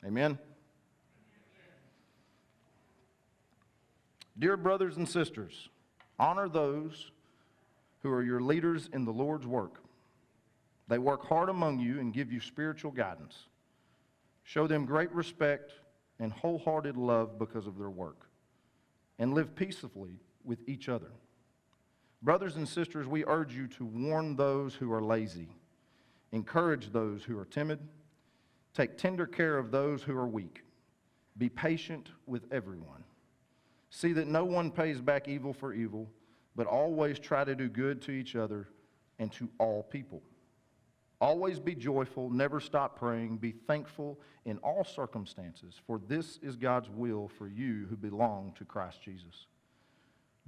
Amen? Dear brothers and sisters, honor those who are your leaders in the Lord's work. They work hard among you and give you spiritual guidance. Show them great respect and wholehearted love because of their work, and live peacefully with each other. Brothers and sisters, we urge you to warn those who are lazy, encourage those who are timid, take tender care of those who are weak. Be patient with everyone. See that no one pays back evil for evil, but always try to do good to each other and to all people. Always be joyful, never stop praying, be thankful in all circumstances, for this is God's will for you who belong to Christ Jesus.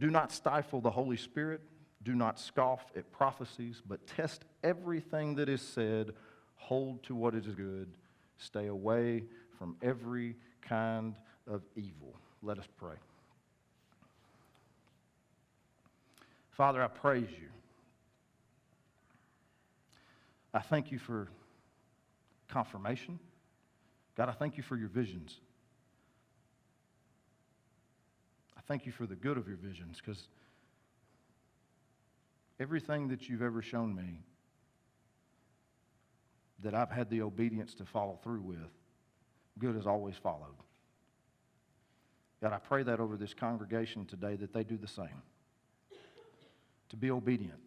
Do not stifle the Holy Spirit, do not scoff at prophecies, but test everything that is said, hold to what is good, stay away from every kind of evil. Let us pray. Father, I praise you. I thank you for confirmation. God, I thank you for your visions. I thank you for the good of your visions, because everything that you've ever shown me that I've had the obedience to follow through with, good has always followed. God, I pray that over this congregation today, that they do the same. To be obedient,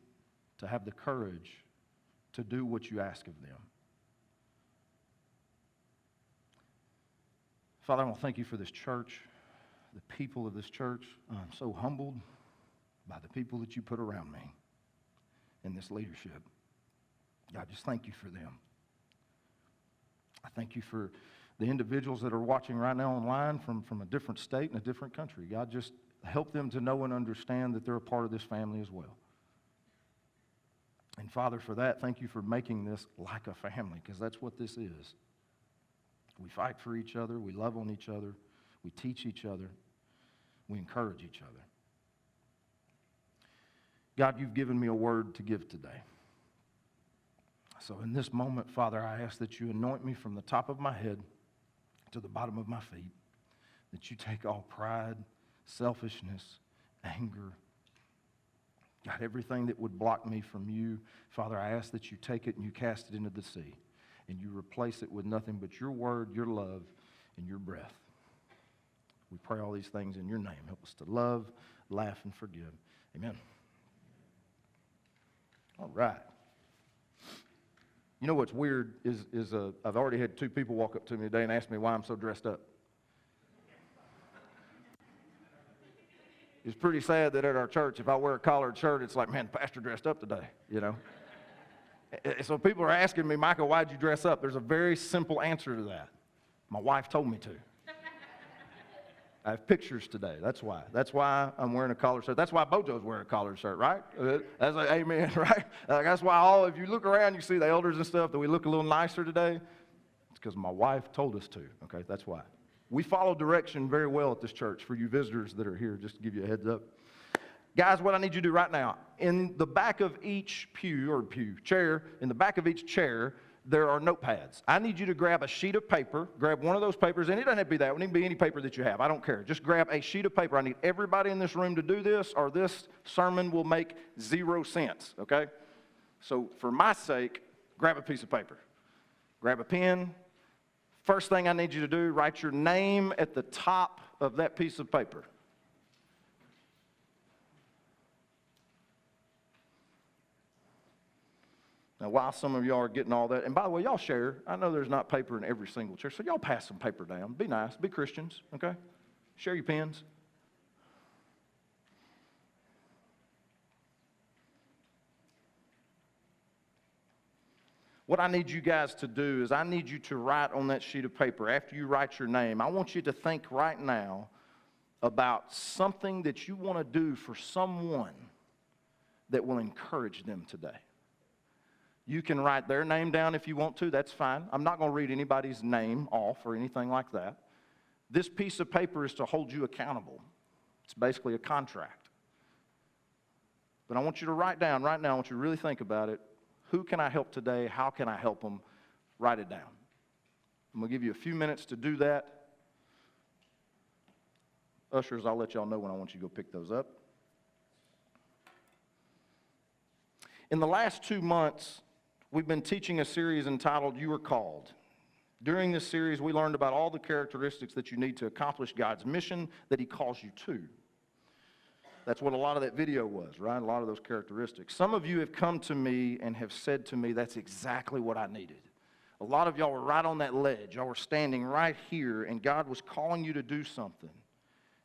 to have the courage to do what you ask of them. Father, I want to thank you for this church, the people of this church. I'm so humbled by the people that you put around me in this leadership. God, just thank you for them. I thank you for the individuals that are watching right now online from a different state and a different country. God, just help them to know and understand that they're a part of this family as well. And Father, for that, thank you for making this like a family, because that's what this is. We fight for each other, we love on each other, we teach each other, we encourage each other. God, you've given me a word to give today. So in this moment, Father, I ask that you anoint me from the top of my head to the bottom of my feet, that you take all pride, selfishness, anger, God, everything that would block me from you, Father, I ask that you take it and you cast it into the sea, and you replace it with nothing but your word, your love, and your breath. We pray all these things in your name. Help us to love, laugh, and forgive. Amen. All right. You know what's weird is I've already had 2 people walk up to me today and ask me why I'm so dressed up. It's pretty sad that at our church, if I wear a collared shirt, it's like, man, the pastor dressed up today, you know. So people are asking me, Micah, why'd you dress up? There's a very simple answer to that. My wife told me to. I have pictures today. That's why. That's why I'm wearing a collared shirt. That's why Bojo's wearing a collared shirt, right? That's like, amen, right? That's why if you look around, you see the elders and stuff, that we look a little nicer today. It's because my wife told us to, okay? That's why. We follow direction very well at this church for you visitors that are here, just to give you a heads up. Guys, what I need you to do right now, in the back of each chair, in the back of each chair, there are notepads. I need you to grab a sheet of paper, grab one of those papers, and it doesn't have to be that one, it can be any paper that you have, I don't care. Just grab a sheet of paper. I need everybody in this room to do this, or this sermon will make 0 sense, okay? So for my sake, grab a piece of paper. Grab a pen. First thing I need you to do, write your name at the top of that piece of paper. Now, while some of y'all are getting all that, and by the way, y'all share. I know there's not paper in every single church, so y'all pass some paper down. Be nice. Be Christians, okay? Share your pens. What I need you guys to do is I need you to write on that sheet of paper, after you write your name, I want you to think right now about something that you want to do for someone that will encourage them today. You can write their name down if you want to, that's fine. I'm not going to read anybody's name off or anything like that. This piece of paper is to hold you accountable. It's basically a contract. But I want you to write down right now, I want you to really think about it. Who can I help today? How can I help them? Write it down. I'm going to give you a few minutes to do that. Ushers, I'll let y'all know when I want you to go pick those up. In the last 2 months, we've been teaching a series entitled You Are Called. During this series, we learned about all the characteristics that you need to accomplish God's mission that He calls you to. That's what a lot of that video was, right? A lot of those characteristics. Some of you have come to me and have said to me, that's exactly what I needed. A lot of y'all were right on that ledge. Y'all were standing right here, and God was calling you to do something.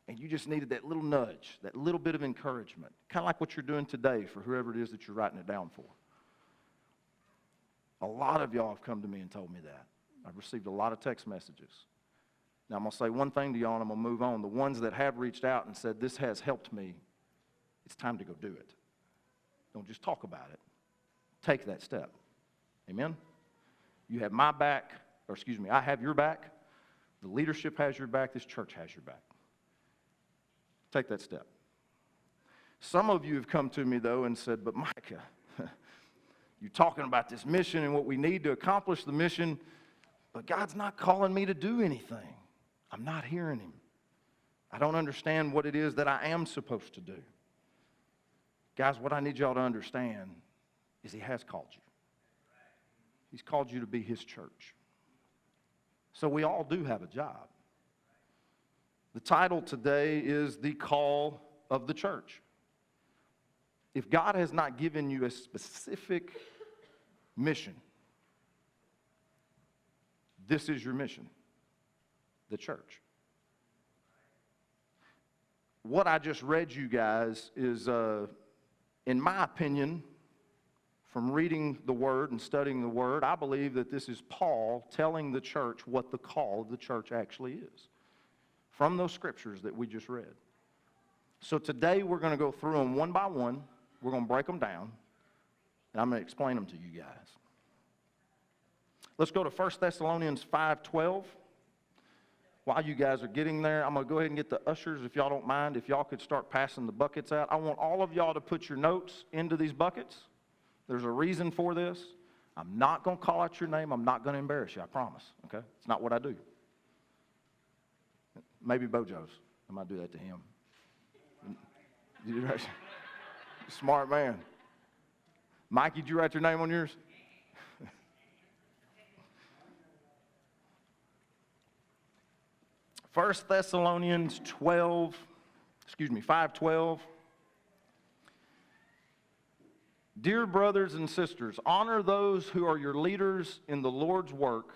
And you just needed that little nudge, that little bit of encouragement. Kind of like what you're doing today for whoever it is that you're writing it down for. A lot of y'all have come to me and told me that. I've received a lot of text messages. Now, I'm going to say one thing to y'all, and I'm going to move on. The ones that have reached out and said, this has helped me, it's time to go do it. Don't just talk about it. Take that step. Amen? You have my back, I have your back. The leadership has your back. This church has your back. Take that step. Some of you have come to me, though, and said, but Micah, you're talking about this mission and what we need to accomplish the mission, but God's not calling me to do anything. I'm not hearing Him. I don't understand what it is that I am supposed to do. Guys, what I need y'all to understand is He has called you. He's called you to be His church. So we all do have a job. The title today is The Call of the Church. If God has not given you a specific mission, this is your mission, the church. What I just read you guys is, in my opinion, from reading the Word and studying the Word, I believe that this is Paul telling the church what the call of the church actually is, from those scriptures that we just read. So today we're going to go through them one by one. We're going to break them down, and I'm going to explain them to you guys. Let's go to 1 Thessalonians 5:12. While you guys are getting there, I'm going to go ahead and get the ushers, if y'all don't mind, if y'all could start passing the buckets out. I want all of y'all to put your notes into these buckets. There's a reason for this. I'm not going to call out your name. I'm not going to embarrass you, I promise. Okay? It's not what I do. Maybe Bojo's. I might do that to him. Did you write? Smart man. Mikey, did you write your name on yours? 1 Thessalonians 5:12. Dear brothers and sisters, honor those who are your leaders in the Lord's work.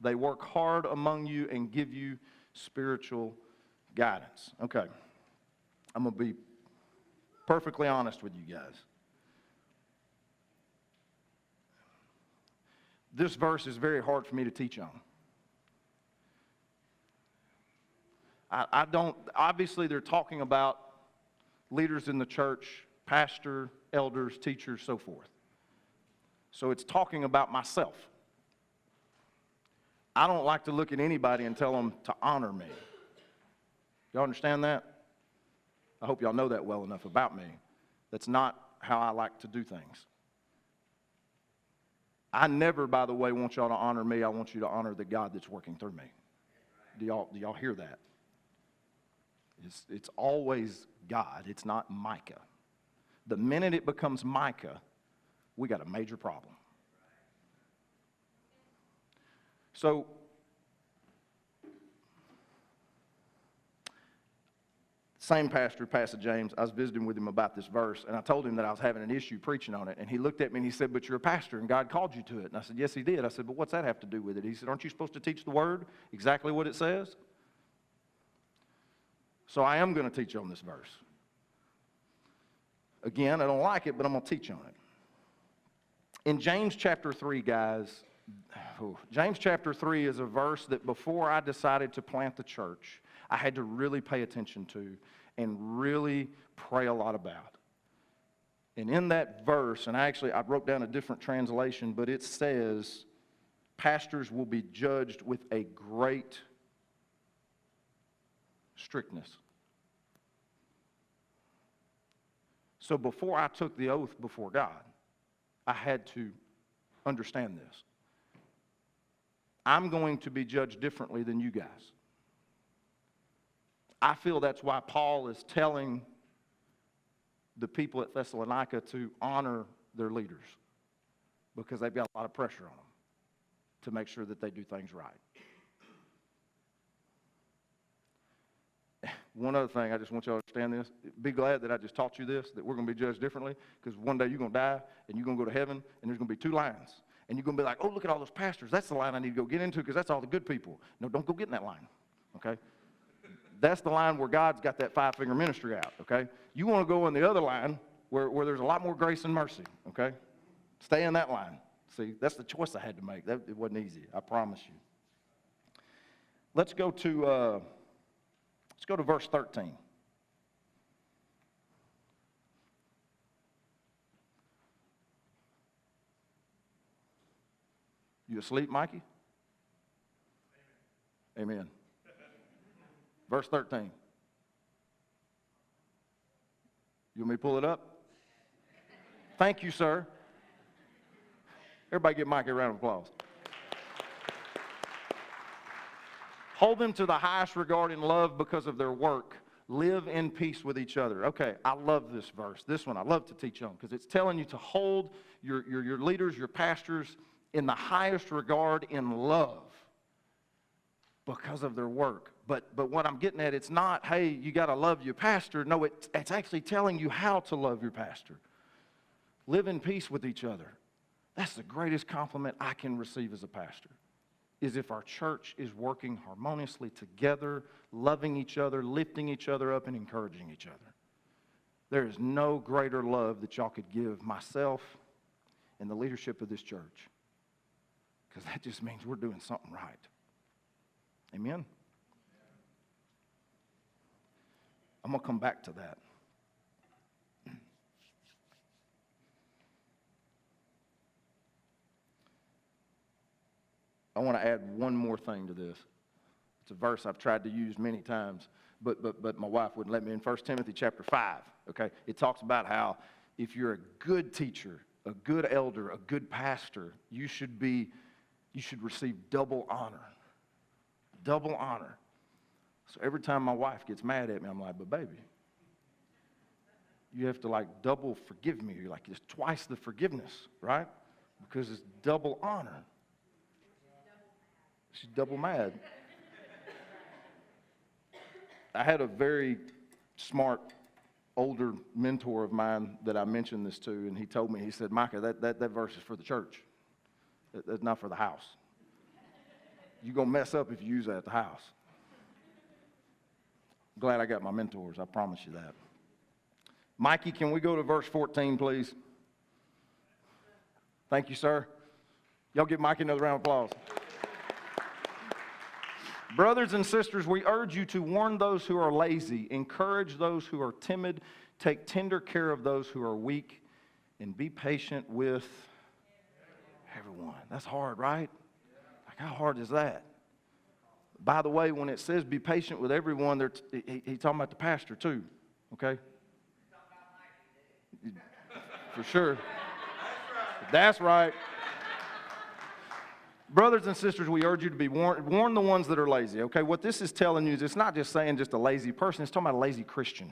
They work hard among you and give you spiritual guidance. Okay, I'm going to be perfectly honest with you guys. This verse is very hard for me to teach on. I don't, obviously they're talking about leaders in the church, pastor, elders, teachers, so forth. So it's talking about myself. I don't like to look at anybody and tell them to honor me. Y'all understand that? I hope y'all know that well enough about me. That's not how I like to do things. I never, by the way, want y'all to honor me. I want you to honor the God that's working through me. Do y'all hear that? It's always God. It's not Micah. The minute it becomes Micah, we got a major problem. So, same pastor, Pastor James, I was visiting with him about this verse, and I told him that I was having an issue preaching on it, and he looked at me and he said, but you're a pastor, and God called you to it. And I said, yes, He did. I said, but what's that have to do with it? He said, aren't you supposed to teach the Word exactly what it says? So I am going to teach on this verse. Again, I don't like it, but I'm going to teach on it. In James chapter 3, guys, James chapter 3 is a verse that before I decided to plant the church, I had to really pay attention to and really pray a lot about. And in that verse, and I wrote down a different translation, but it says, pastors will be judged with a great strictness. So before I took the oath before God, I had to understand this. I'm going to be judged differently than you guys. I feel that's why Paul is telling the people at Thessalonica to honor their leaders, because they've got a lot of pressure on them to make sure that they do things right. One other thing, I just want you to understand this. Be glad that I just taught you this, that we're going to be judged differently, because one day you're going to die, and you're going to go to heaven, and there's going to be two lines. And you're going to be like, oh, look at all those pastors. That's the line I need to go get into, because that's all the good people. No, don't go get in that line, okay? That's the line where God's got that five-finger ministry out, okay? You want to go in the other line where there's a lot more grace and mercy, okay? Stay in that line. See, that's the choice I had to make. It wasn't easy, I promise you. Let's go to verse 13. You asleep, Mikey? Amen. Verse 13. You want me to pull it up? Thank you, sir. Everybody give Mikey a round of applause. Hold them to the highest regard in love because of their work. Live in peace with each other. Okay, I love this verse. This one I love to teach on, because it's telling you to hold your leaders, your pastors, in the highest regard in love because of their work. But what I'm getting at, it's not, hey, you got to love your pastor. No, it's actually telling you how to love your pastor. Live in peace with each other. That's the greatest compliment I can receive as a pastor, is if our church is working harmoniously together, loving each other, lifting each other up, and encouraging each other. There is no greater love that y'all could give myself and the leadership of this church, because that just means we're doing something right. Amen? I'm going to come back to that. I want to add one more thing to this. It's a verse I've tried to use many times, but my wife wouldn't let me. In 1 Timothy chapter 5, okay, it talks about how if you're a good teacher, a good elder, a good pastor, you should receive double honor. Double honor. So every time my wife gets mad at me, I'm like, but baby, you have to like double forgive me. You're like, it's twice the forgiveness, right? Because it's double honor. She's double mad. I had a very smart older mentor of mine that I mentioned this to, and he told me, he said, Micah, that verse is for the church. That's not for the house. You're going to mess up if you use that at the house. Glad I got my mentors, I promise you that. Mikey, can we go to verse 14, please? Thank you, sir. Y'all give Mikey another round of applause. Brothers and sisters, we urge you to warn those who are lazy, encourage those who are timid, take tender care of those who are weak, and be patient with everyone. That's hard, right? Like, how hard is that? By the way, when it says be patient with everyone, he's talking about the pastor too, okay? For sure. That's right. Brothers and sisters, we urge you to be warn the ones that are lazy, okay? What this is telling you is it's not just saying just a lazy person, it's talking about a lazy Christian.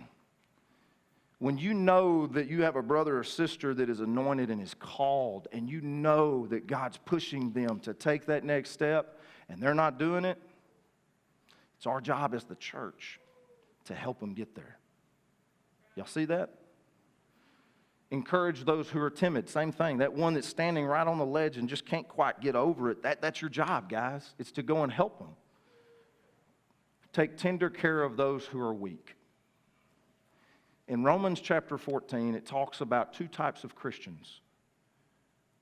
When you know that you have a brother or sister that is anointed and is called, and you know that God's pushing them to take that next step, and they're not doing it, it's our job as the church to help them get there. Y'all see that? Encourage those who are timid. Same thing. That one that's standing right on the ledge and just can't quite get over it, that's your job, guys. It's to go and help them. Take tender care of those who are weak. In Romans chapter 14, it talks about two types of Christians.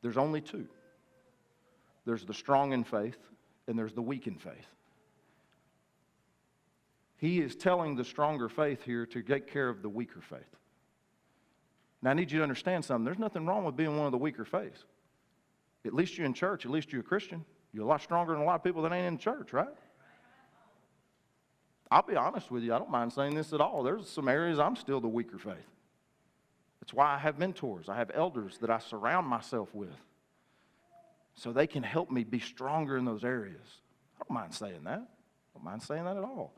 There's only two. There's the strong in faith, and there's the weak in faith. He is telling the stronger faith here to take care of the weaker faith. Now, I need you to understand something. There's nothing wrong with being one of the weaker faiths. At least you're in church. At least you're a Christian. You're a lot stronger than a lot of people that ain't in church, right? I'll be honest with you. I don't mind saying this at all. There's some areas I'm still the weaker faith. That's why I have mentors. I have elders that I surround myself with. so they can help me be stronger in those areas. I don't mind saying that. I don't mind saying that at all.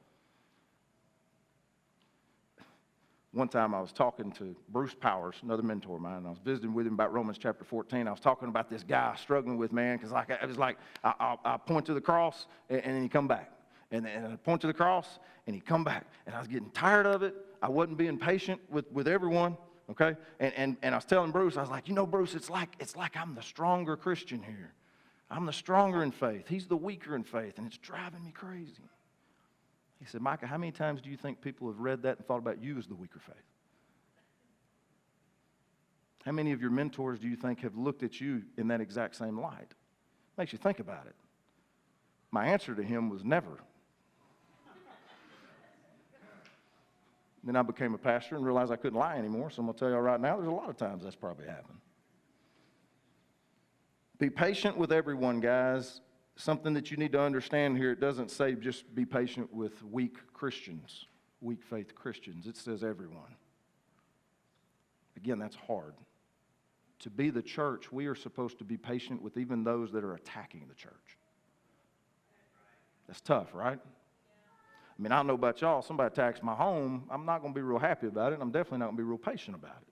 One time I was talking to Bruce Powers, another mentor of mine, and I was visiting with him about Romans chapter 14. I was talking about this guy I was struggling with, man, because it was like I point to the cross, and then he come back. And I point to the cross, and he come back. And I was getting tired of it. I wasn't being patient with everyone, okay? And I was telling Bruce, I was like, Bruce, it's like I'm the stronger Christian here. I'm the stronger in faith. He's the weaker in faith, and it's driving me crazy. He said, Micah, how many times do you think people have read that and thought about you as the weaker faith? How many of your mentors do you think have looked at you in that exact same light? Makes you think about it. My answer to him was never. Then I became a pastor and realized I couldn't lie anymore, so I'm going to tell you all right now, there's a lot of times that's probably happened. Be patient with everyone, guys. Something that you need to understand here, it doesn't say just be patient with weak Christians, weak faith Christians. It says everyone. Again, that's hard. To be the church, we are supposed to be patient with even those that are attacking the church. That's tough, right? I mean, I don't know about y'all. Somebody attacks my home, I'm not going to be real happy about it, and I'm definitely not going to be real patient about it.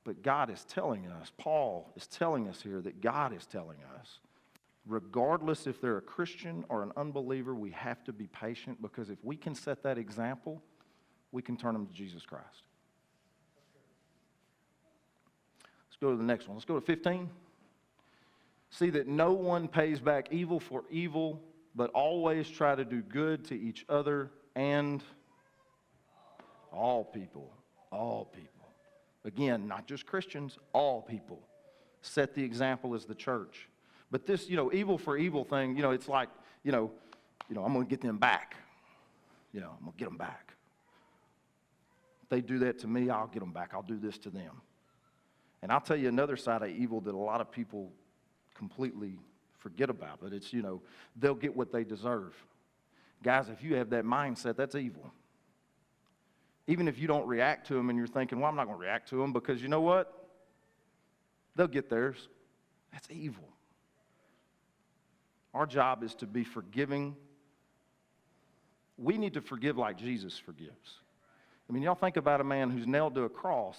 But God is telling us, Paul is telling us here that God is telling us, regardless if they're a Christian or an unbeliever, we have to be patient, because if we can set that example, we can turn them to Jesus Christ. Let's go to the next one. Let's go to 15. See that no one pays back evil for evil, but always try to do good to each other and all people. All people. Again, not just Christians, all people. Set the example as the church. But this, evil for evil thing, it's like, I'm going to get them back. I'm going to get them back. If they do that to me, I'll get them back. I'll do this to them. And I'll tell you another side of evil that a lot of people completely forget about. But it's, they'll get what they deserve. Guys, if you have that mindset, that's evil. Even if you don't react to them and you're thinking, well, I'm not going to react to them because you know what? They'll get theirs. That's evil. Our job is to be forgiving. We need to forgive like Jesus forgives. I mean, y'all think about a man who's nailed to a cross,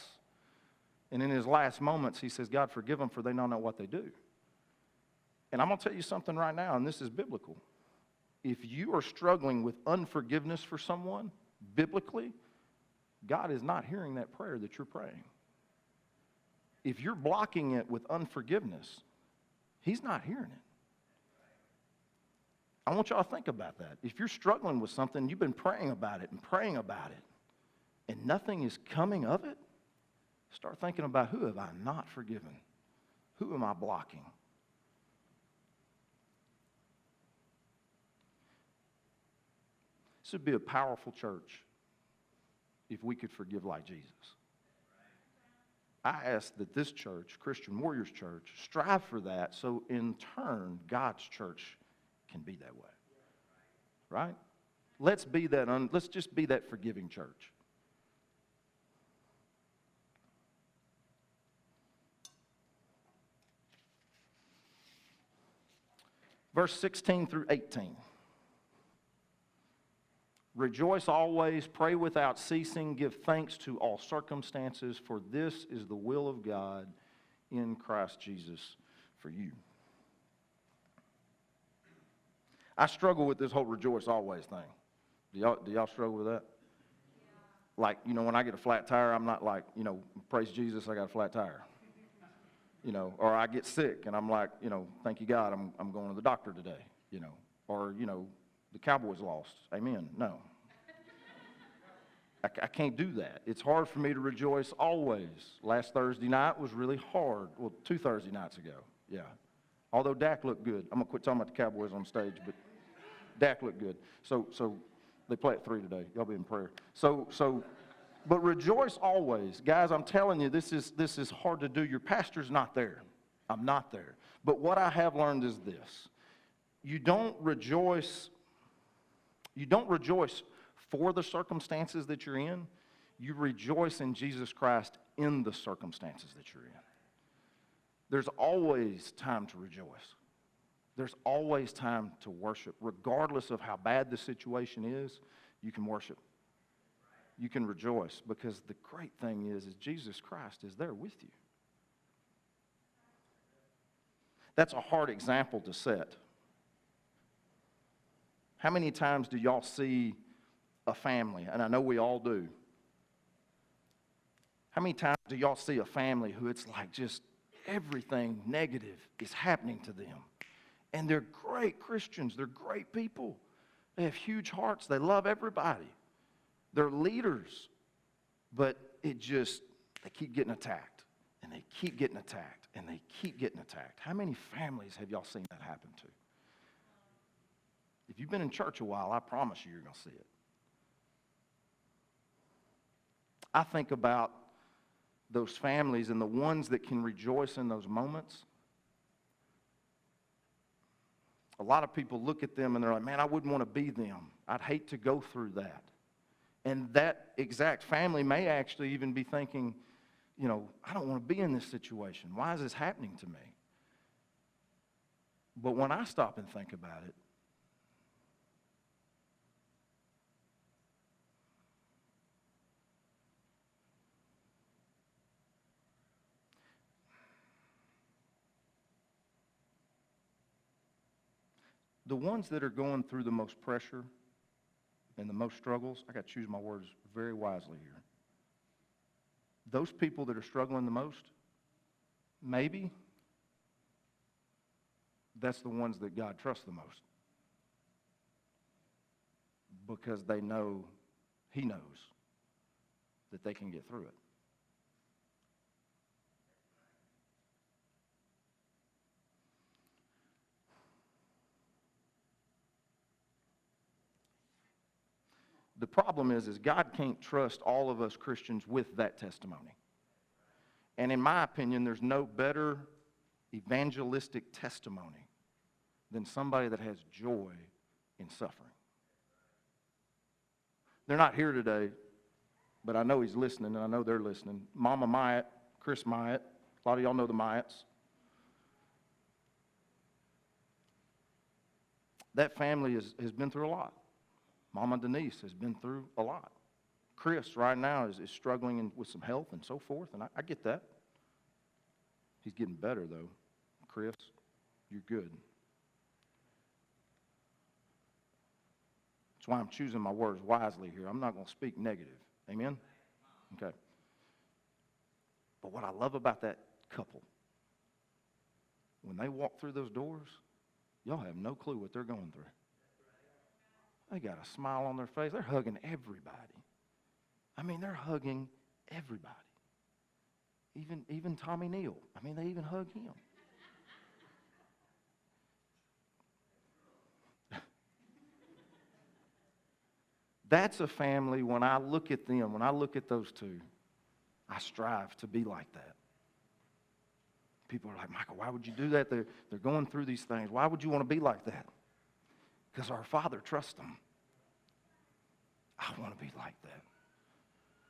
and in his last moments, he says, God, forgive them, for they don't know what they do. And I'm going to tell you something right now, and this is biblical. If you are struggling with unforgiveness for someone, biblically, God is not hearing that prayer that you're praying. If you're blocking it with unforgiveness, He's not hearing it. I want y'all to think about that. If you're struggling with something, you've been praying about it, and nothing is coming of it, start thinking about, who have I not forgiven? Who am I blocking? This would be a powerful church if we could forgive like Jesus. I ask that this church, Christian Warriors Church, strive for that, so in turn, God's church can be that way. Right? Let's just be that forgiving church. Verse 16 through 18. Rejoice always, pray without ceasing, give thanks to all circumstances, for this is the will of God in Christ Jesus for you. I struggle with this whole rejoice always thing. Do y'all struggle with that? Like, when I get a flat tire, I'm not like, praise Jesus, I got a flat tire. Or I get sick and I'm like, thank you God, I'm going to the doctor today, or, the Cowboys lost. Amen. No. I can't do that. It's hard for me to rejoice always. Last Thursday night was really hard. Well, 2 Thursday nights ago. Yeah. Although Dak looked good. I'm going to quit talking about the Cowboys on stage, but Dak looked good. So they play at 3 today. Y'all be in prayer. But rejoice always. Guys, I'm telling you, this is hard to do. Your pastor's not there. I'm not there. But what I have learned is this. You don't rejoice for the circumstances that you're in. You rejoice in Jesus Christ in the circumstances that you're in. There's always time to rejoice. There's always time to worship. Regardless of how bad the situation is, you can worship. You can rejoice, because the great thing is Jesus Christ is there with you. That's a hard example to set. How many times do y'all see a family, and I know we all do, how many times do y'all see a family who it's like just everything negative is happening to them? And they're great Christians. They're great people. They have huge hearts. They love everybody. They're leaders. But they keep getting attacked. And they keep getting attacked. And they keep getting attacked. How many families have y'all seen that happen to? If you've been in church a while, I promise you're going to see it. I think about those families and the ones that can rejoice in those moments. A lot of people look at them and they're like, man, I wouldn't want to be them. I'd hate to go through that. And that exact family may actually even be thinking, I don't want to be in this situation. Why is this happening to me? But when I stop and think about it, the ones that are going through the most pressure and the most struggles, I got to choose my words very wisely here. Those people that are struggling the most, maybe that's the ones that God trusts the most. Because they know, He knows that they can get through it. The problem is God can't trust all of us Christians with that testimony. And in my opinion, there's no better evangelistic testimony than somebody that has joy in suffering. They're not here today, but I know he's listening, and I know they're listening. Mama Myatt, Chris Myatt, a lot of y'all know the Myatts. That family has been through a lot. Mama Denise has been through a lot. Chris right now is struggling with some health and so forth, and I get that. He's getting better, though. Chris, you're good. That's why I'm choosing my words wisely here. I'm not going to speak negative. Amen? Okay. But what I love about that couple, when they walk through those doors, y'all have no clue what they're going through. They got a smile on their face. They're hugging everybody. I mean, they're hugging everybody. Even Tommy Neal. I mean, they even hug him. That's a family, when I look at them, when I look at those two, I strive to be like that. People are like, Michael, why would you do that? They're going through these things. Why would you want to be like that? Because our Father trusts them. I want to be like that.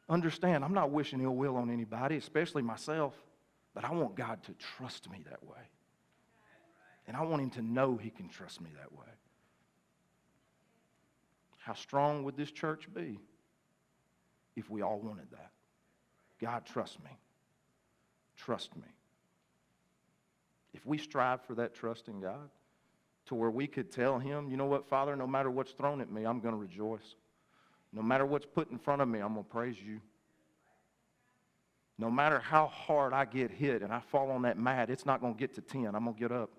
Understand, I'm not wishing ill will on anybody, especially myself, but I want God to trust me that way. And I want Him to know He can trust me that way. How strong would this church be if we all wanted that? God, trust me. Trust me. If we strive for that trust in God, to where we could tell Him, you know what, Father, no matter what's thrown at me, I'm going to rejoice. No matter what's put in front of me, I'm going to praise you. No matter how hard I get hit and I fall on that mat, it's not going to get to 10. I'm going to get up.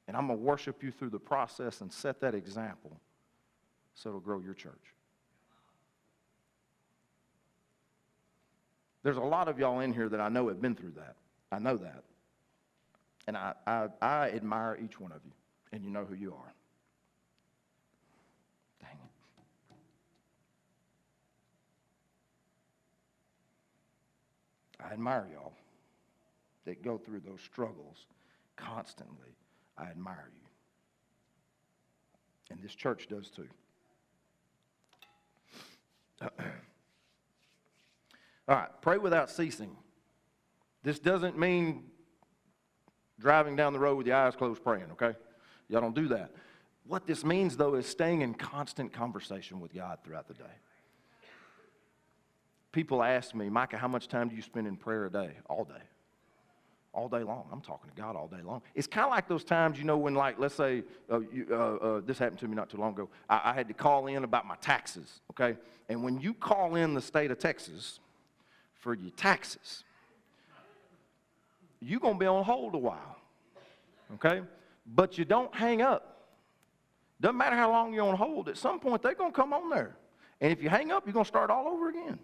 And I'm going to worship you through the process and set that example so it'll grow your church. There's a lot of y'all in here that I know have been through that. I know that. And I admire each one of you, and you know who you are. Dang it. I admire y'all that go through those struggles constantly. I admire you. And this church does too. All right, pray without ceasing. This doesn't mean driving down the road with your eyes closed praying, okay? Y'all don't do that. What this means, though, is staying in constant conversation with God throughout the day. People ask me, Micah, how much time do you spend in prayer a day? All day. All day long. I'm talking to God all day long. It's kind of like those times, when, like, let's say, this happened to me not too long ago. I had to call in about my taxes, okay? And when you call in the state of Texas for your taxes, you're going to be on hold a while, okay? But you don't hang up. Doesn't matter how long you're on hold. At some point, they're going to come on there. And if you hang up, you're going to start all over again.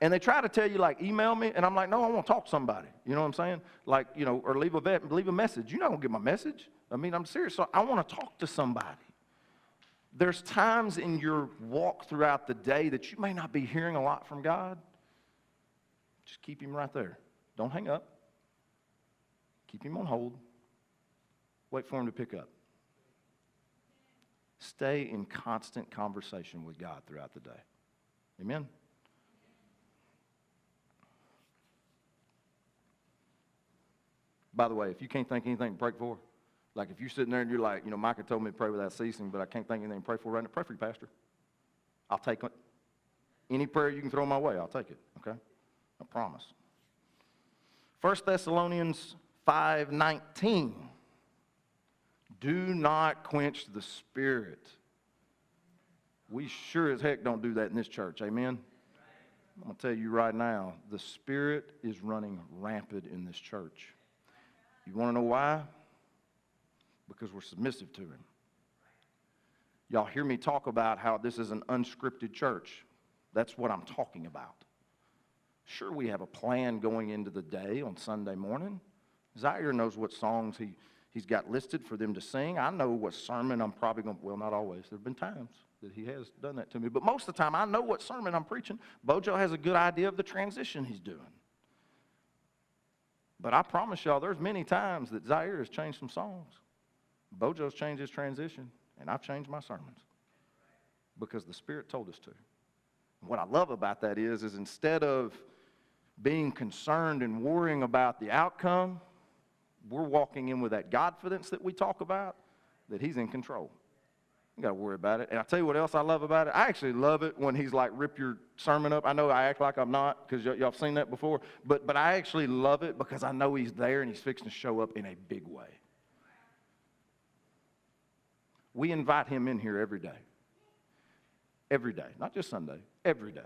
And they try to tell you, like, email me. And I'm like, no, I want to talk to somebody. You know what I'm saying? Like, or leave a message. You're not going to get my message. I mean, I'm serious. So I want to talk to somebody. There's times in your walk throughout the day that you may not be hearing a lot from God. Just keep him right there. Don't hang up. Keep him on hold. Wait for him to pick up. Stay in constant conversation with God throughout the day. Amen? By the way, if you can't think of anything to pray for, like if you're sitting there and you're like, Micah told me to pray without ceasing, but I can't think of anything to pray for right now, pray for your pastor. I'll take it. Any prayer you can throw my way, I'll take it, okay? I promise. 1 Thessalonians 5:19. Do not quench the Spirit. We sure as heck don't do that in this church, amen? I'm going to tell you right now, the Spirit is running rampant in this church. You want to know why? Because we're submissive to him. Y'all hear me talk about how this is an unscripted church. That's what I'm talking about. Sure, we have a plan going into the day on Sunday morning. Zaire knows what songs he's got listed for them to sing. I know what sermon I'm probably going to, well, not always. There have been times that he has done that to me. But most of the time, I know what sermon I'm preaching. Bojo has a good idea of the transition he's doing. But I promise y'all, there's many times that Zaire has changed some songs. Bojo's changed his transition, and I've changed my sermons because the Spirit told us to. And what I love about that is instead of being concerned and worrying about the outcome, we're walking in with that confidence that we talk about, that he's in control. You got to worry about it. And I'll tell you what else I love about it. I actually love it when he's like, rip your sermon up. I know I act like I'm not because y'all have seen that before. But I actually love it because I know he's there and he's fixing to show up in a big way. We invite him in here every day. Every day. Not just Sunday. Every day.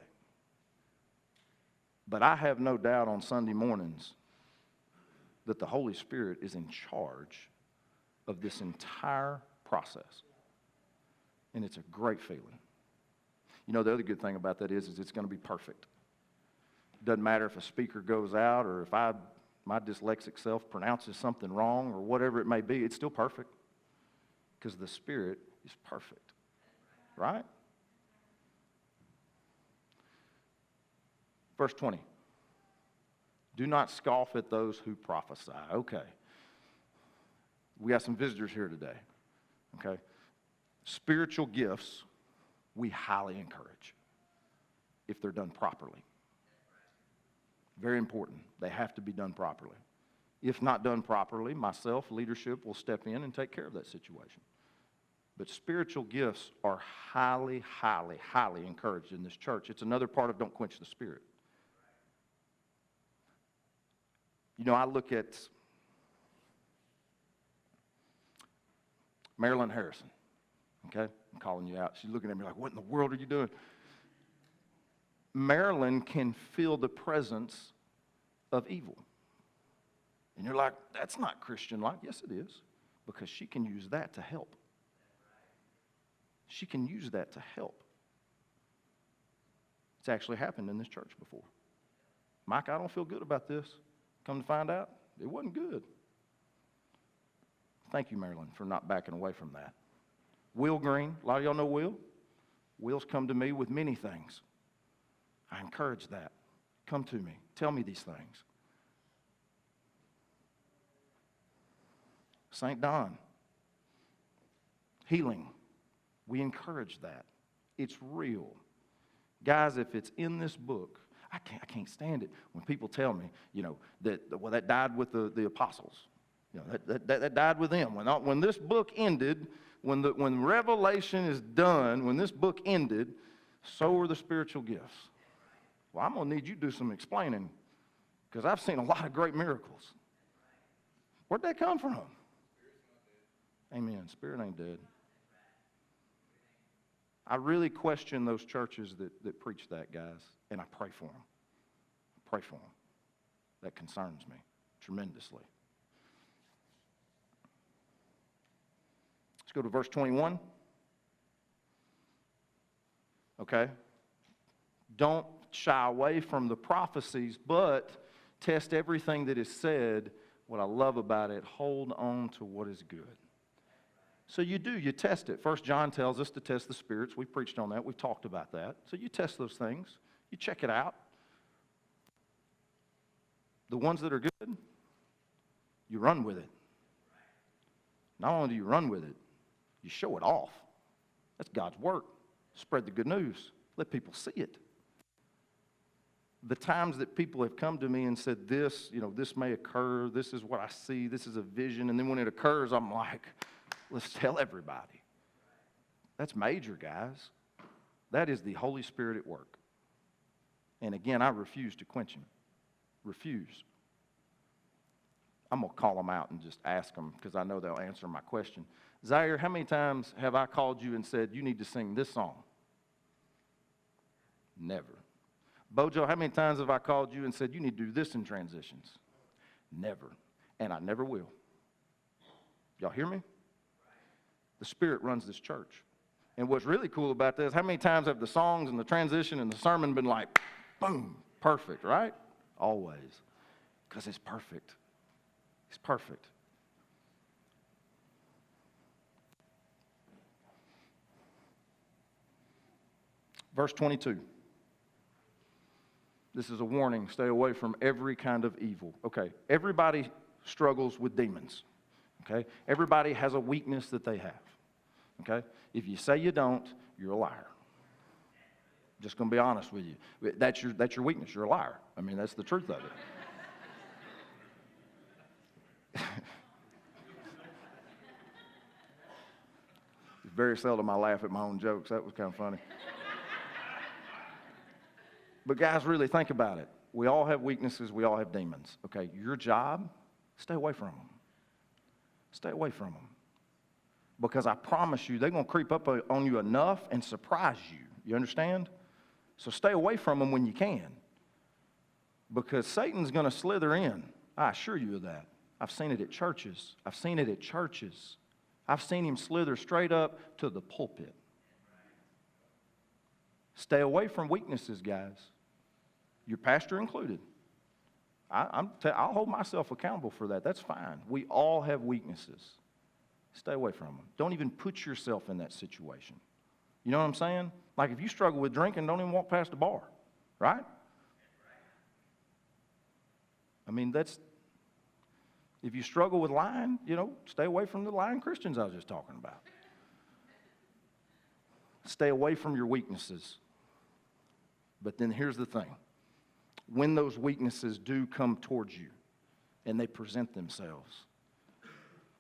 But I have no doubt on Sunday mornings that the Holy Spirit is in charge of this entire process. And it's a great feeling. The other good thing about that is it's going to be perfect. It doesn't matter if a speaker goes out or if my dyslexic self pronounces something wrong or whatever it may be, it's still perfect because the Spirit is perfect. Right? Verse 20. Do not scoff at those who prophesy. Okay. We got some visitors here today. Okay. Spiritual gifts, we highly encourage if they're done properly. Very important. They have to be done properly. If not done properly, myself, leadership will step in and take care of that situation. But spiritual gifts are highly, highly, highly encouraged in this church. It's another part of don't quench the Spirit. I look at Marilyn Harrison. Okay? I'm calling you out. She's looking at me like, what in the world are you doing? Marilyn can feel the presence of evil. And you're like, that's not Christian-like. Yes, it is. Because she can use that to help. She can use that to help. It's actually happened in this church before. Mike, I don't feel good about this. Come to find out, it wasn't good. Thank you, Marilyn, for not backing away from that. Will Green, a lot of y'all know Will. Will's come to me with many things. I encourage that. Come to me. Tell me these things. St. Don, healing. We encourage that. It's real. Guys, if it's in this book, I can't stand it when people tell me, that died with the apostles. You know, that died with them. When this book ended, when Revelation is done, when this book ended, so are the spiritual gifts. Well, I'm going to need you to do some explaining because I've seen a lot of great miracles. Where'd that come from? Amen. Spirit ain't dead. I really question those churches that preach that, guys, and I pray for them. I pray for them. That concerns me tremendously. Let's go to verse 21. Okay? Don't shy away from the prophecies, but test everything that is said. What I love about it, hold on to what is good. So you test it. 1 John tells us to test the spirits. We preached on that. We've talked about that. So you test those things. You check it out. The ones that are good, you run with it. Not only do you run with it, you show it off. That's God's work. Spread the good news. Let people see it. The times that people have come to me and said, this may occur, this is what I see, this is a vision, and then when it occurs, I'm like, let's tell everybody. That's major, guys. That is the Holy Spirit at work. And again, I refuse to quench him. Refuse. I'm going to call them out and just ask them because I know they'll answer my question. Zaire, how many times have I called you and said, you need to sing this song? Never. Bojo, how many times have I called you and said, you need to do this in transitions? Never. And I never will. Y'all hear me? The Spirit runs this church. And what's really cool about this, how many times have the songs and the transition and the sermon been like, boom, perfect, right? Always. Because it's perfect. It's perfect. Verse 22. This is a warning. Stay away from every kind of evil. Okay, everybody struggles with demons. Okay, everybody has a weakness that they have. Okay, if you say you don't, you're a liar. Just going to be honest with you. That's your weakness. You're a liar. I mean, that's the truth of it. It's very seldom I laugh at my own jokes. That was kind of funny. But guys, really think about it. We all have weaknesses. We all have demons. Okay, your job, stay away from them. Stay away from them. Because I promise you, they're going to creep up on you enough and surprise you. You understand? So stay away from them when you can. Because Satan's going to slither in. I assure you of that. I've seen it at churches. I've seen it at churches. I've seen him slither straight up to the pulpit. Stay away from weaknesses, guys. Your pastor included. I'll hold myself accountable for that. That's fine. We all have weaknesses. Stay away from them. Don't even put yourself in that situation. You know what I'm saying? Like if you struggle with drinking, don't even walk past the bar, right? I mean, if you struggle with lying, stay away from the lying Christians I was just talking about. Stay away from your weaknesses. But then here's the thing. When those weaknesses do come towards you and they present themselves,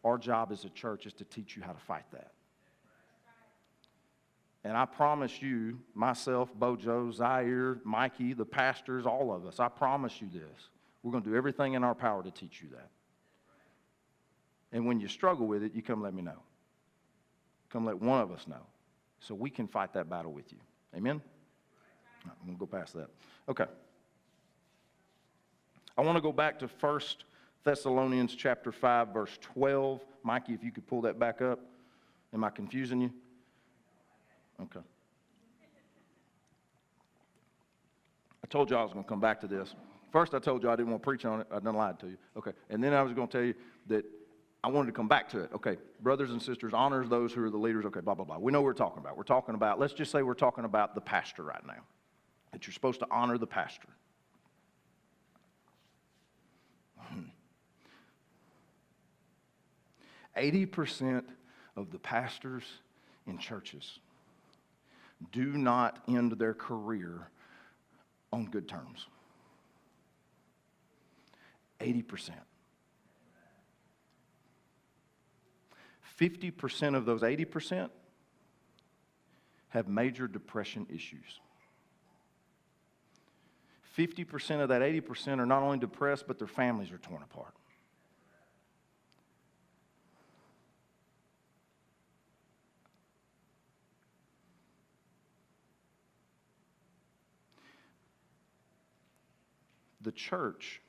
our job as a church is to teach you how to fight that. And I promise you, myself, Bojo, Zaire, Mikey, the pastors, all of us, I promise you this. We're going to do everything in our power to teach you that. And when you struggle with it, you come let me know. Come let one of us know so we can fight that battle with you. Amen? I'm going to go past that. Okay. I want to go back to 1 Thessalonians chapter 5, verse 12. Mikey, if you could pull that back up. Am I confusing you? Okay. I told you I was going to come back to this. First, I told you I didn't want to preach on it. I done lied to you. Okay. And then I was going to tell you that I wanted to come back to it. Okay. Brothers and sisters, honors those who are the leaders. Okay, blah, blah, blah. We know what we're talking about. We're talking about, let's just say we're talking about the pastor right now. That you're supposed to honor the pastor. 80% of the pastors in churches do not end their career on good terms. 80%. 50% of those 80% have major depression issues. 50% of that 80% are not only depressed, but their families are torn apart. The church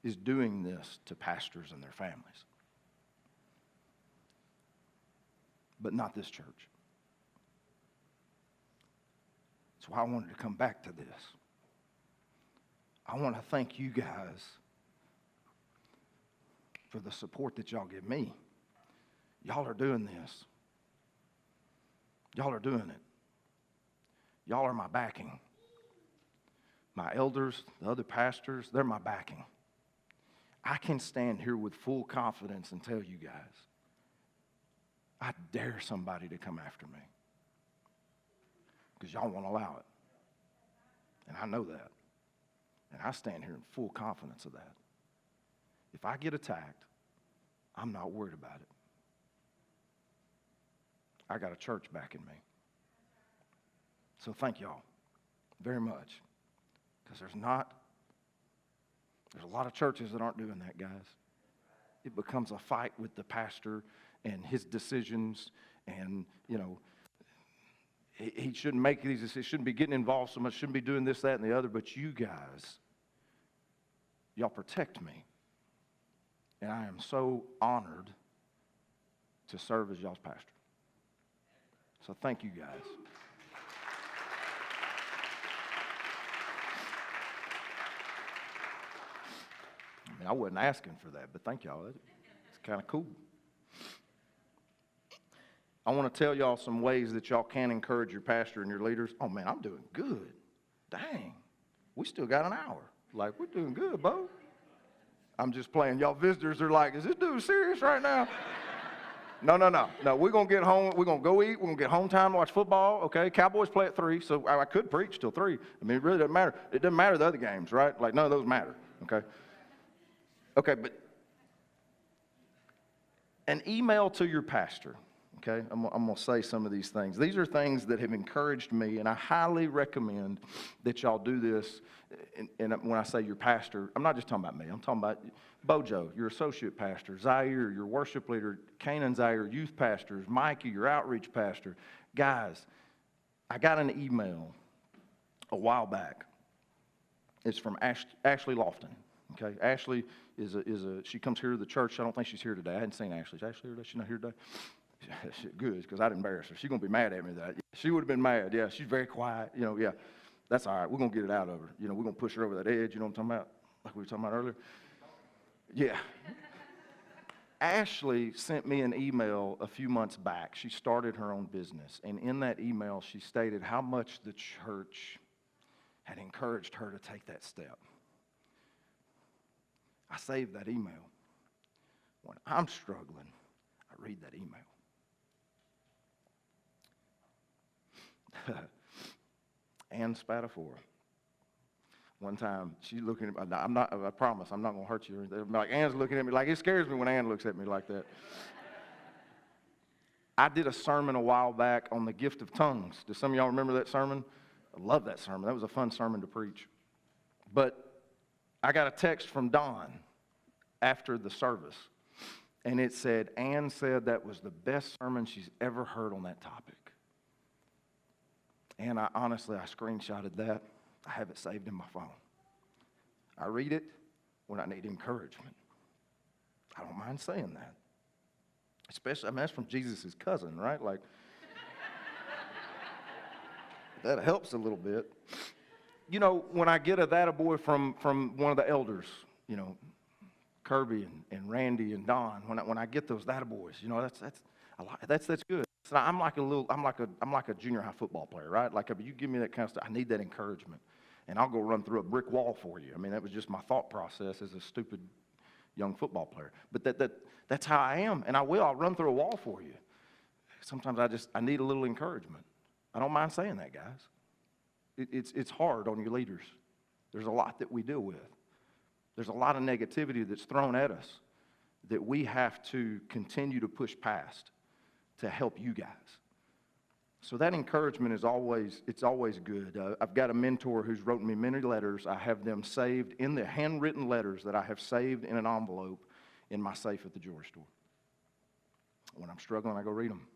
is doing this to pastors and their families. But not this church. That's why I wanted to come back to this. I want to thank you guys for the support that y'all give me. Y'all are doing this. Y'all are doing it. Y'all are my backing. My elders, the other pastors, they're my backing. I can stand here with full confidence and tell you guys, I dare somebody to come after me because y'all won't allow it. And I know that. And I stand here in full confidence of that. If I get attacked, I'm not worried about it. I got a church backing me. So thank y'all very much. Because there's a lot of churches that aren't doing that, guys. It becomes a fight with the pastor and his decisions, and, you know, he shouldn't make these decisions, shouldn't be getting involved so much, shouldn't be doing this, that, and the other, but you guys, y'all protect me. And I am so honored to serve as y'all's pastor. So thank you guys. I mean, I wasn't asking for that, but thank y'all. It's kind of cool. I want to tell y'all some ways that y'all can encourage your pastor and your leaders. Oh, man, I'm doing good. Dang. We still got an hour. Like, we're doing good, Bo. I'm just playing. Y'all visitors are like, is this dude serious right now? No. We're going to get home. We're going to go eat. We're going to get home time to watch football. Okay, Cowboys play at 3, so I could preach till 3. I mean, it really doesn't matter. It doesn't matter the other games, right? Like, none of those matter, okay? Okay, but an email to your pastor, okay? I'm going to say some of these things. These are things that have encouraged me, and I highly recommend that y'all do this. And when I say your pastor, I'm not just talking about me. I'm talking about Bojo, your associate pastor, Zaire, your worship leader, Canaan Zaire, youth pastors, Micah, your outreach pastor. Guys, I got an email a while back. It's from Ashley Lofton. Okay, Ashley she comes here to the church. I don't think she's here today. I hadn't seen Ashley. Is Ashley here today? She's not here today? Good, because I'd embarrass her. She's going to be mad at me that. She would have been mad. Yeah, she's very quiet. You know, yeah, that's all right. We're going to get it out of her. You know, we're going to push her over that edge. You know what I'm talking about? Like we were talking about earlier. Yeah. Ashley sent me an email a few months back. She started her own business. And in that email, she stated how much the church had encouraged her to take that step. I saved that email. When I'm struggling, I read that email. Ann Spatafora. One time, she's looking at me. I promise, I'm not going to hurt you. Like, Ann's looking at me. Like, it scares me when Ann looks at me like that. I did a sermon a while back on the gift of tongues. Do some of y'all remember that sermon? I love that sermon. That was a fun sermon to preach. But I got a text from Dawn after the service, and it said, Ann said that was the best sermon she's ever heard on that topic. And I screenshotted that. I have it saved in my phone. I read it when I need encouragement. I don't mind saying that. Especially, I mean, that's from Jesus' cousin, right? Like, that helps a little bit. You know, when I get a that-a-boy from one of the elders, you know, Kirby and Randy and Don, when I get those that-a-boys, you know, that's good. So I'm like a junior high football player, right? Like, if you give me that kind of stuff, I need that encouragement, and I'll go run through a brick wall for you. I mean, that was just my thought process as a stupid young football player. But that's how I am, and I'll run through a wall for you. Sometimes I need a little encouragement. I don't mind saying that, guys. It's hard on your leaders. There's a lot that we deal with. There's a lot of negativity that's thrown at us that we have to continue to push past to help you guys. So that encouragement is always good. I've got a mentor who's wrote me many letters. I have them saved in the handwritten letters that I have saved in an envelope in my safe at the jewelry store. When I'm struggling, I go read them.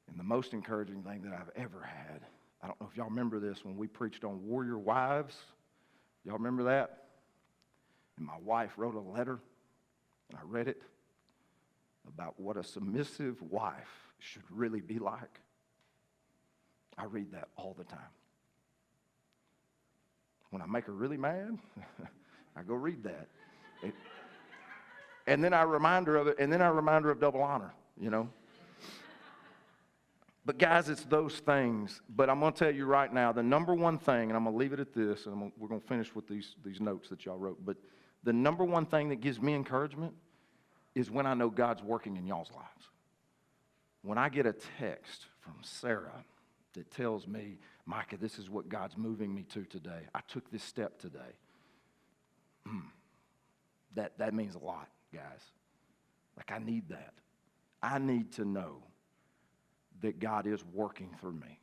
And the most encouraging thing that I've ever had, I don't know if y'all remember this when we preached on warrior wives. Y'all remember that? And my wife wrote a letter, and I read it, about what a submissive wife should really be like. I read that all the time. When I make her really mad, I go read that. And then I remind her of it, and then I remind her of double honor, you know. But guys, it's those things. But I'm going to tell you right now, the number one thing, and I'm going to leave it at this, and we're going to finish with these notes that y'all wrote. But the number one thing that gives me encouragement is when I know God's working in y'all's lives. When I get a text from Sarah that tells me, Micah, this is what God's moving me to today. I took this step today. That means a lot, guys. Like, I need that. I need to know that God is working through me.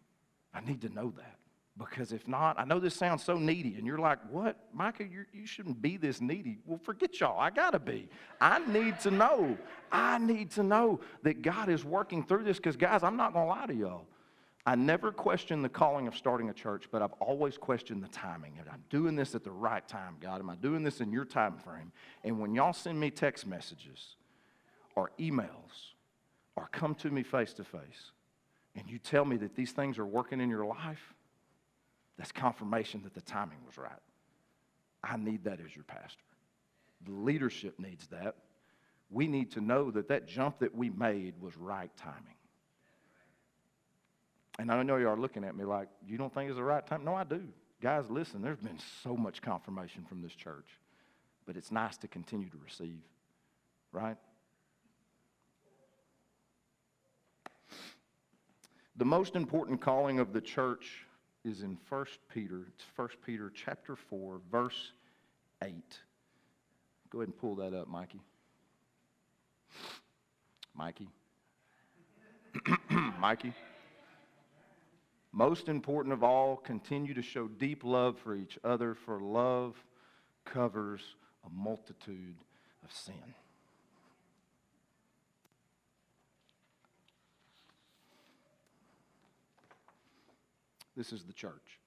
I need to know that. Because if not, I know this sounds so needy, and you're like, what? Micah, you shouldn't be this needy. Well, forget y'all. I got to be. I need to know. I need to know that God is working through this because, guys, I'm not going to lie to y'all. I never questioned the calling of starting a church, but I've always questioned the timing. Am I doing this at the right time, God? Am I doing this in your time frame? And when y'all send me text messages or emails or come to me face to face and you tell me that these things are working in your life, that's confirmation that the timing was right. I need that as your pastor. The leadership needs that. We need to know that that jump that we made was right timing. And I know you are looking at me like, you don't think it's the right time? No, I do. Guys, listen, there's been so much confirmation from this church, but it's nice to continue to receive, right? The most important calling of the church is in 1 Peter. It's 1 Peter chapter 4, verse 8. Go ahead and pull that up, Mikey. Mikey. Mikey. Most important of all, continue to show deep love for each other, for love covers a multitude of sin. This is the church.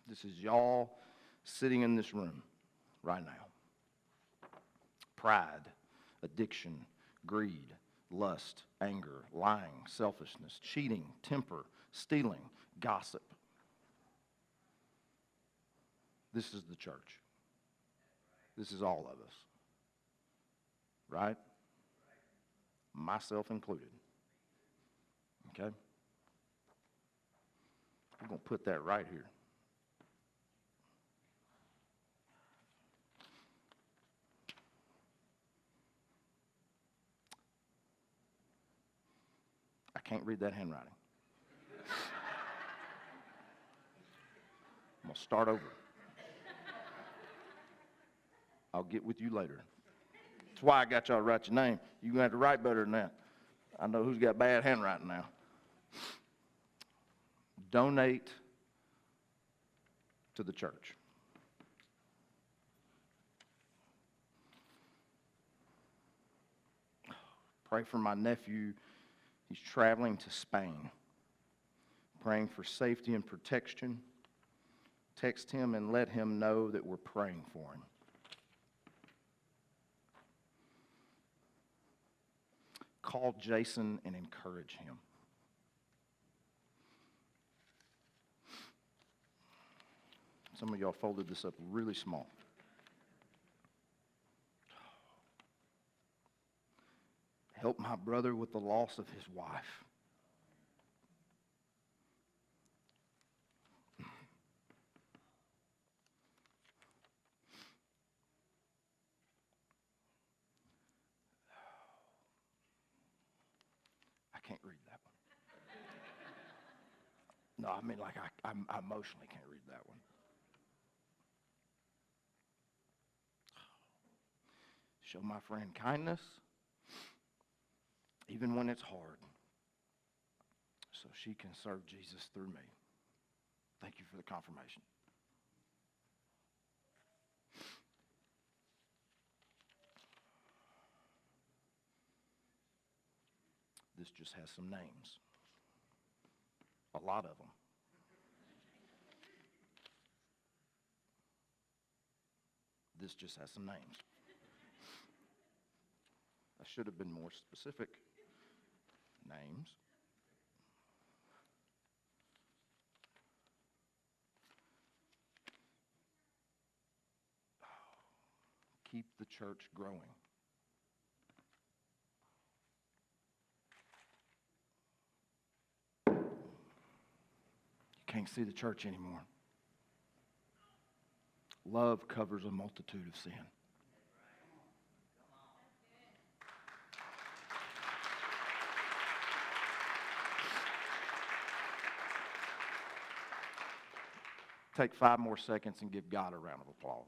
This is y'all sitting in this room right now. Pride, addiction, greed, lust, anger, lying, selfishness, cheating, temper, stealing, gossip. This is the church. This is all of us. Right? Myself included. Okay? I'm going to put that right here. I can't read that handwriting. I'm going to start over. I'll get with you later. That's why I got y'all to write your name. You're going to have to write better than that. I know who's got bad handwriting now. Donate to the church. Pray for my nephew. He's traveling to Spain. Praying for safety and protection. Text him and let him know that we're praying for him. Call Jason and encourage him. Some of y'all folded this up really small. Help my brother with the loss of his wife. I can't read that one. No, I mean, like, I emotionally can't read that one. show my friend kindness, even when it's hard, so she can serve Jesus through me. Thank you for the confirmation. This just has some names. A lot of them. This just has some names. I should have been more specific. Names. Keep the church growing. You can't see the church anymore. Love covers a multitude of sin. Take 5 more seconds and give God a round of applause.